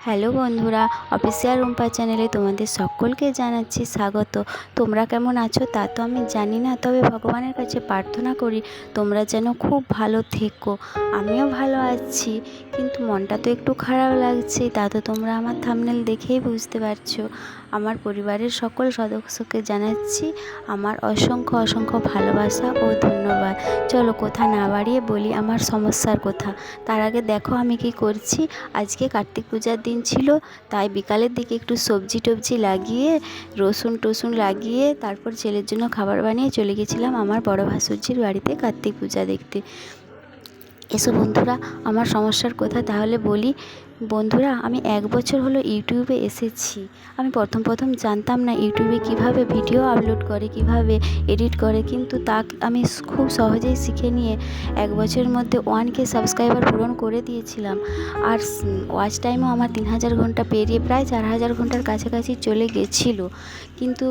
Hello বন্ধুরা, official Rumpa চ্যানেলে তোমাদের সকলকে জানাচ্ছি স্বাগত। তোমরা কেমন আছো তা তো আমি জানি না, তবে ভগবানের কাছে প্রার্থনা করি তোমরা যেন খুব ভালো থেকো। আমিও ভালো আছি, কিন্তু মনটা তো একটু খারাপ লাগছে, তা তো তোমরা আমার থাম্বনেল দেখেই বুঝতে পারছো। আমার পরিবারের সকল সদস্যকে জানাচ্ছি আমার অসংখ্য অসংখ্য ভালোবাসা ও ধন্যবাদ। চলো কথা না বাড়িয়ে বলি আমার সমস্যার কথা। তার আগে দেখো আমি কি করছি। আজকে কার্তিক পূজার দিন ছিল, তাই বিকালের দিকে একটু সবজি টবজি লাগিয়ে রসুন টসুন লাগিয়ে তারপর ছেলের জন্য খাবার বানিয়ে চলে গেছিলাম আমার বড় ভাসুরজির বাড়িতে কার্তিক পূজা দেখতে। এসো বন্ধুরা, আমার সমস্যার কথা তাহলে বলি। বন্ধুরা, আমি 1 বছর হলো ইউটিউবে এসেছি। আমি প্রথম জানতাম না ইউটিউবে কিভাবে ভিডিও আপলোড করে, কিভাবে এডিট করে, কিন্তু তা আমি খুব সহজেই শিখে নিয়ে 1 বছরের মধ্যে 1K সাবস্ক্রাইবার পূরণ করে দিয়েছিলাম। আর ওয়াচ টাইমও আমার 3000 ঘন্টা পেরিয়ে প্রায় 4000 ঘন্টার কাছাকাছি চলে গেছিলো। কিন্তু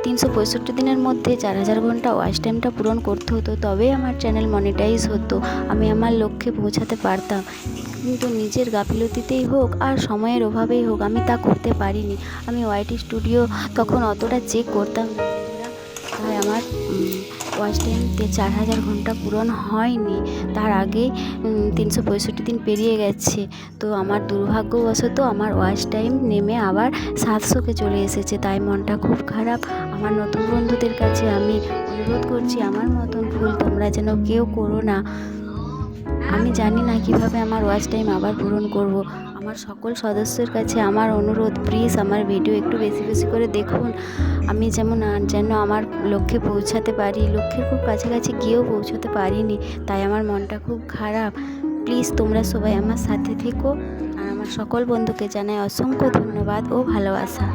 365 দিনের মধ্যে 4000 ঘন্টা ওয়াচ টাইমটা পূরণ করতে হতো, তবেই আমার চ্যানেল মনিটাইজ হতো, আমি আমার লক্ষ্যে পৌঁছাতে পারতাম। কিন্তু নিজের গাফিলতিতেই হোক আর সময়ের অভাবেই হোক আমি তা করতে পারিনি। আমি ওয়াইটি স্টুডিও তখন অতটা চেক করতাম না, তাই আমার ওয়াচ টাইমতে 4000 ঘন্টা পূরণ হয়নি। তার আগেই 365 দিন পেরিয়ে গেছে। তো আমার দুর্ভাগ্যবশত আমার ওয়াচ টাইম নেমে আবার 700-কে চলে এসেছে, তাই মনটা খুব খারাপ। আমার নতুন বন্ধুদের কাছে আমি অনুরোধ করছি আমার মতন ভুল তোমরা যেন কেউ করো না। আমি জানি না কিভাবে আমার ওয়াচ টাইম আবার পূরণ করব। আমার সকল সদস্যের কাছে আমার অনুরোধ, প্লিজ আমার ভিডিও একটু বেশি বেশি করে দেখুন। আমি যেন আমার লক্ষ্যে পৌঁছাতে পারি। লক্ষ্যের খুব কাছাকাছি গিয়েও পৌঁছাতে পারিনি, তাই আমার মনটা খুব খারাপ। প্লিজ তোমরা সবাই আমার সাথে থেকো। আর আমার সকল বন্ধুকে জানাই অসংখ্য ধন্যবাদ ও ভালোবাসা।